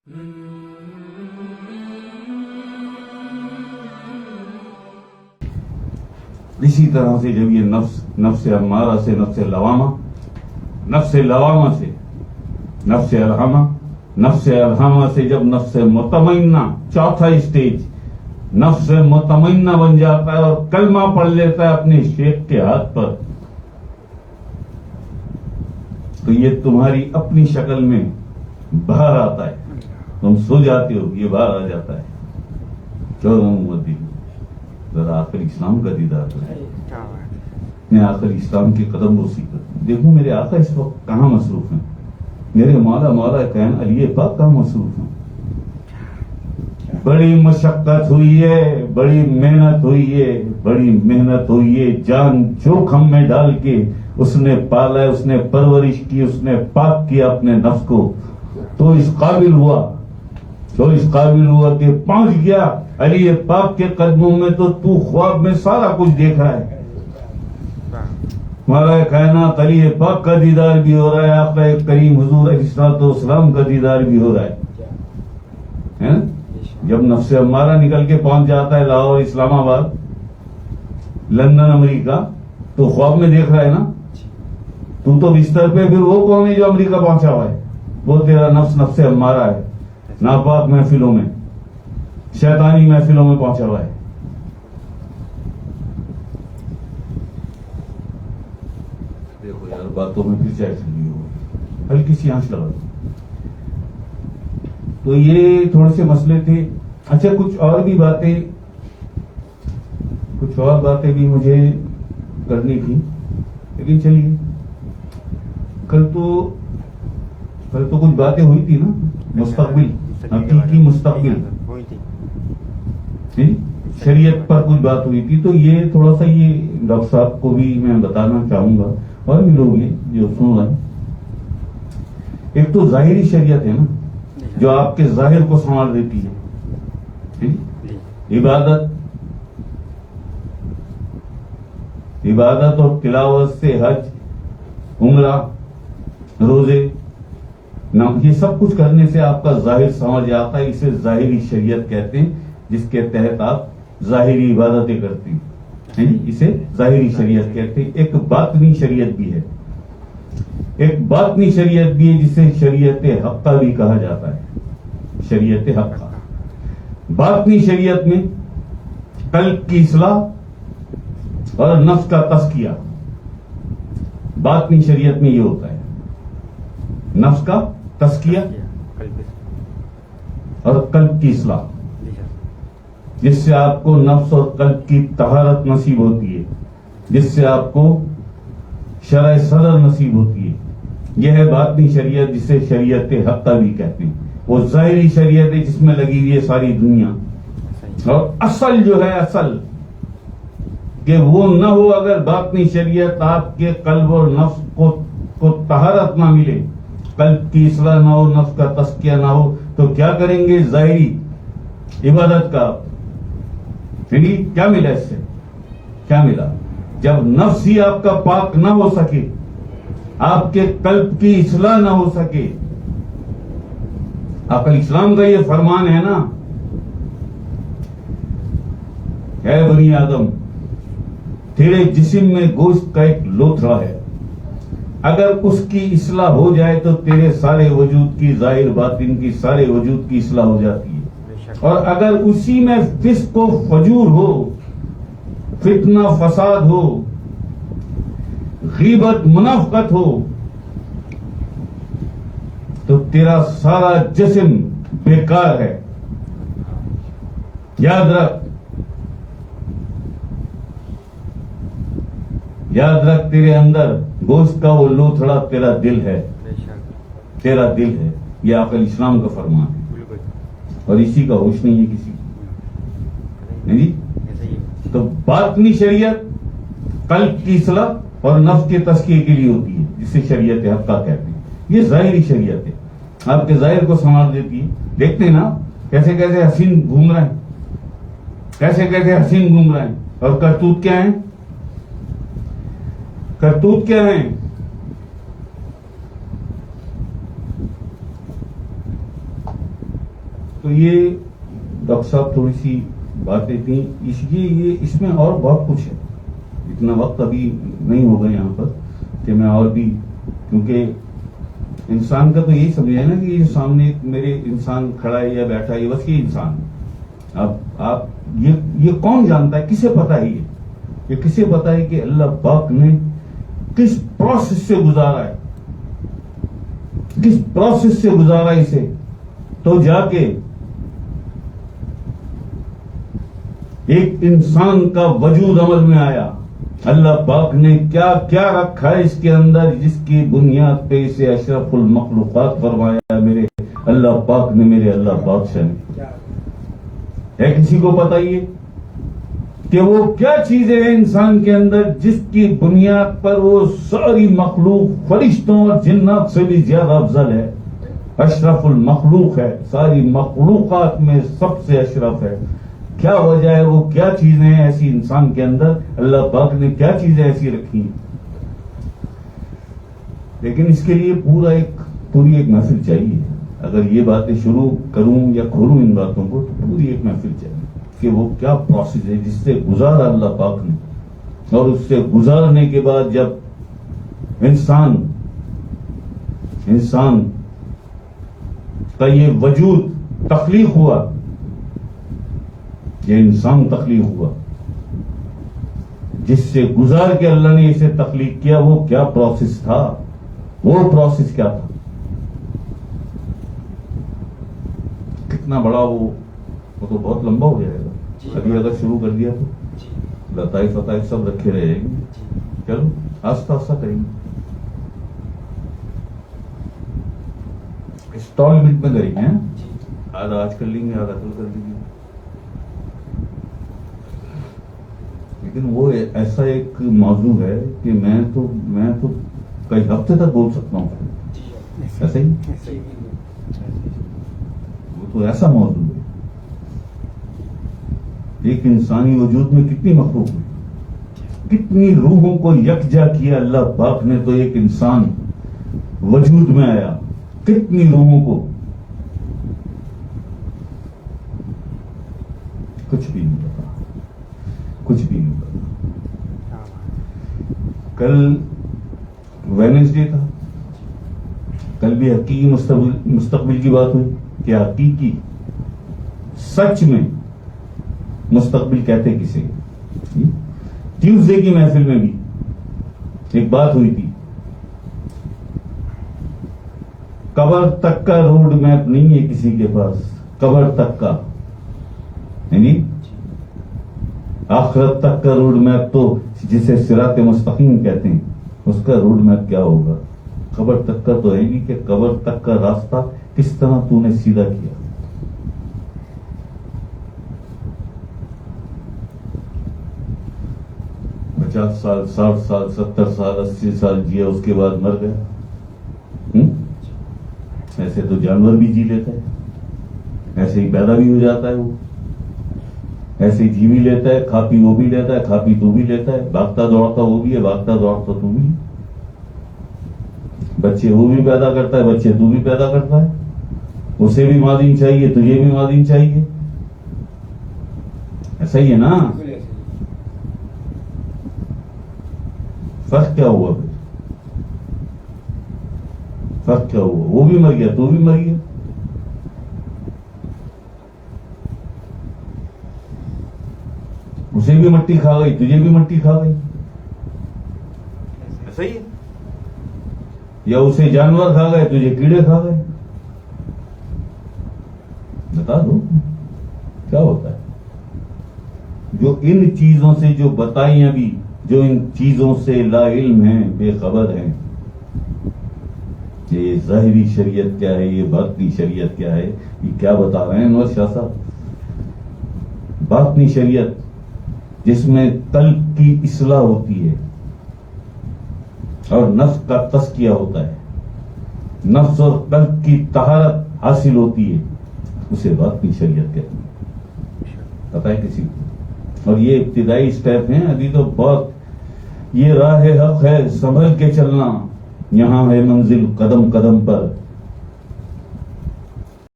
اسی طرح سے جب یہ نفس امارہ سے نفس لوامہ سے نفس الہامہ سے جب نفس مطمئنہ، چوتھا اسٹیج نفس مطمئنہ بن جاتا ہے اور کلمہ پڑھ لیتا ہے اپنے شیخ کے ہاتھ پر، تو یہ تمہاری اپنی شکل میں باہر آتا ہے، تم سو جاتے ہو، یہ باہر آ جاتا ہے۔ ذرا آخر اسلام کا دیدار کرو، میں آخر اسلام کے قدم بوسی کروں۔ دیکھوں میرے آقا اس وقت کہاں مصروف ہیں، میرے مولا کین علی پاک کہاں مصروف ہیں۔ بڑی مشقت ہوئی ہے، بڑی محنت ہوئی ہے، جان جوخم میں ڈال کے اس نے پالا ہے، اس نے پرورش کی، اس نے پاک کیا اپنے نفس کو، تو اس قابل ہوا کہ پہنچ گیا علی پاک کے قدموں میں، تو خواب میں سارا کچھ دیکھ رہا ہے۔ مولا کائنات علی پاک کا دیدار بھی ہو رہا ہے، آقا کریم حضور علیہ الصلوۃ والسلام کا دیدار بھی ہو رہا ہے۔ جب نفس امارہ نکل کے پہنچ جاتا ہے لاہور، اسلام آباد، لندن، امریکہ، تو خواب میں دیکھ رہا ہے نا، تو بستر پہ، پھر وہ کون ہے جو امریکہ پہنچا ہوا ہے؟ وہ تیرا نفس امارہ ہے، ناپاک محفلوں میں، شیطانی محفلوں میں پہنچا ہوا ہے۔ دیکھو یار، باتوں میں پھر چائے چلی ہو، ہلکی سی آنچ لگا دو۔ تو یہ تھوڑے سے مسئلے تھے۔ اچھا، کچھ اور باتیں بھی مجھے کرنی تھی، لیکن چلیے، کل تو کچھ باتیں ہوئی تھی نا، مستقبل، حقیقی مستقبل، شریعت پر کچھ بات ہوئی تھی، تو یہ تھوڑا سا یہ ڈاکٹر صاحب کو بھی میں بتانا چاہوں گا، اور بھی لوگ ہیں جو سن رہے ہیں۔ ایک تو ظاہری شریعت ہے نا، جو آپ کے ظاہر کو سنبھال دیتی ہے، عبادت اور تلاوت سے حج، عمرہ، روزے، یہ سب کچھ کرنے سے آپ کا ظاہر سمجھ آتا ہے، اسے ظاہری شریعت کہتے ہیں، جس کے تحت آپ ظاہری عبادتیں کرتے ہیں، اسے ظاہری شریعت کہتے ہیں۔ ایک باطنی شریعت بھی ہے، جسے شریعت حقہ بھی کہا جاتا ہے، شریعت حقہ۔ باطنی شریعت میں قلب کی اصلاح اور نفس کا تزکیہ، باطنی شریعت میں یہ ہوتا ہے، نفس کا تزکیہ اور قلب کی اصلاح، جس سے آپ کو نفس اور قلب کی طہارت نصیب ہوتی ہے، جس سے آپ کو شرع صدر نصیب ہوتی ہے۔ یہ ہے باطنی شریعت، جسے شریعت حقہ بھی کہتے ہیں۔ وہ ظاہری شریعت ہے جس میں لگی ہوئی ہے ساری دنیا، اور اصل جو ہے، اصل کہ وہ نہ ہو، اگر باطنی شریعت آپ کے قلب اور نفس کو طہارت نہ ملے، قلب کی اصلاح نہ ہو، نفس کا تزکیہ نہ ہو، تو کیا کریں گے؟ ظاہری عبادت کا کیا ملا؟ اس سے کیا ملا؟ جب نفس ہی آپ کا پاک نہ ہو سکے، آپ کے قلب کی اصلاح نہ ہو سکے، عقل اسلام کا یہ فرمان ہے نا، اے بنی آدم، تیرے جسم میں گوشت کا ایک لوتھڑا ہے، اگر اس کی اصلاح ہو جائے تو تیرے سارے وجود کی، ظاہر باطن کی، سارے وجود کی اصلاح ہو جاتی ہے۔ اور اگر اسی میں فسق و فجور ہو، فتنہ فساد ہو، غیبت منافقت ہو، تو تیرا سارا جسم بیکار ہے۔ یاد رکھ، تیرے اندر گوشت کا وہ لوتھڑا تیرا دل ہے، یہ عقل اسلام کا فرمان ہے، اور اسی کا ہوش نہیں ہے کسی کو۔ تو باطنی شریعت قلب کی اصلاح اور نفس کے تزکیے کے لیے ہوتی ہے، جسے شریعت حقہ کہتے ہیں۔ یہ ظاہری شریعت ہے، آپ کے ظاہر کو سنبھال دیتی ہے۔ دیکھتے ہیں نا کیسے حسین گھوم رہے ہیں، اور کرتوت کیا ہیں؟ تو یہ ڈاکٹر صاحب تھوڑی سی باتیں تھیں. اس میں اور بہت کچھ ہے. اتنا وقت ابھی نہیں ہوگا یہاں پر کہ میں اور بھی, کیونکہ انسان کا تو یہی سمجھا ہے نا کہ یہ سامنے میرے انسان کھڑا ہے یا بیٹھا ہے, بس یہ انسان ہے. اب آپ یہ کون جانتا ہے, کسے پتا ہے یہ کسے پتا ہے کہ اللہ پاک نے کس پروسیس سے گزارا ہے, کس پروسیس سے گزارا اسے, تو جا کے ایک انسان کا وجود عمل میں آیا. اللہ پاک نے کیا کیا رکھا ہے اس کے اندر, جس کی بنیاد پہ اسے اشرف المخلوقات فرمایا میرے اللہ پاک نے, میرے اللہ بادشاہ نے. ہے کسی کو پتا یہ کہ وہ کیا چیزیں ہیں انسان کے اندر جس کی بنیاد پر وہ ساری مخلوق فرشتوں اور جنات سے بھی زیادہ افضل ہے, اشرف المخلوق ہے, ساری مخلوقات میں سب سے اشرف ہے. کیا وجہ ہے, وہ کیا چیزیں ہیں ایسی انسان کے اندر, اللہ پاک نے کیا چیزیں ایسی رکھی ہیں. لیکن اس کے لیے پوری ایک محفل چاہیے. اگر یہ باتیں شروع کروں یا کھولوں ان باتوں کو تو پوری ایک محفل چاہیے کہ وہ کیا پروسیس ہے جس سے گزارا اللہ پاک نے, اور اس سے گزارنے کے بعد جب انسان کا یہ وجود تخلیق ہوا, یہ انسان تخلیق ہوا, جس سے گزار کے اللہ نے اسے تخلیق کیا, وہ کیا پروسیس تھا, وہ پروسیس کیا تھا, کتنا بڑا وہ تو بہت لمبا ہو جائے گا. ابھی اگر شروع کر دیا تو لطائف وطائف سب رکھے رہیں گے. چلو آستہ آستہ کریں گے, انسٹالمنٹ میں کریں گے. آج کر لیں گے, آدھا کل کر لیں گے. لیکن وہ ایسا ایک موضوع ہے کہ میں تو کئی ہفتے تک بول سکتا ہوں. ایسا ہی وہ تو ایسا موضوع ہے. ایک انسانی وجود میں کتنی مخلوق ہے, کتنی روحوں کو یکجا کیا اللہ پاک نے, تو ایک انسان وجود میں آیا, کتنی روحوں کو, کچھ بھی نہیں پتا, کچھ بھی نہیں پتا. کل ویڈنسڈے تھا, کل بھی حقیقی مستقبل کی بات ہوئی کہ حقیقی سچ میں مستقبل کہتے کسے. ٹیوزڈے کی محفل میں بھی ایک بات ہوئی تھی, قبر تک کا روڈ میپ نہیں ہے کسی کے پاس, قبر تک کا, یعنی آخرت تک کا روڈ میپ تو جسے صراط مستقیم کہتے ہیں, اس کا روڈ میپ کیا ہوگا. قبر تک کا تو ہے نہیں کہ قبر تک کا راستہ کس طرح تو نے سیدھا کیا. پچاس سال 60 سال 70 سال 80 سال جیا, اس کے بعد مر گیا. ایسے تو جانور بھی جی لیتا ہے, ایسے ہی پیدا بھی ہو جاتا ہے, وہ ایسے ہی جی بھی لیتا ہے, کھا پی وہ بھی لیتا ہے, کھا پی تو بھی لیتا ہے, بھاگتا دوڑتا وہ بھی ہے, بھاگتا دوڑتا تو بھی, بچے وہ بھی پیدا کرتا ہے, بچے تو بھی پیدا کرتا ہے. اسے بھی مادین چاہیے, تجھے بھی مادین چاہیے. ایسا ہی ہے نا. فرق کیا ہوا پھر, فرق کیا ہوا, وہ بھی مر گیا تو بھی مر گیا. اسے بھی مٹی کھا گئی, تجھے بھی مٹی کھا گئی. ایسا ہی ہے. یا اسے جانور کھا گئے, تجھے کیڑے کھا گئے. بتا دو کیا ہوتا ہے. جو ان چیزوں سے جو بتائیں ابھی, جو ان چیزوں سے لا علم ہیں, بے خبر ہیں, یہ ظاہری شریعت کیا ہے, یہ باطنی شریعت کیا ہے, یہ کیا بتا رہے ہیں انور شاہ صاحب. باطنی شریعت جس میں قلب کی اصلاح ہوتی ہے اور نفس کا تزکیہ ہوتا ہے, نفس اور قلب کی طہارت حاصل ہوتی ہے, اسے باطنی شریعت کہتے ہیں. پتہ ہے کسی کو. اور یہ ابتدائی سٹیپ ہیں, ابھی تو بہت. یہ راہ حق ہے, سنبھل کے چلنا, یہاں ہے منزل قدم قدم پر.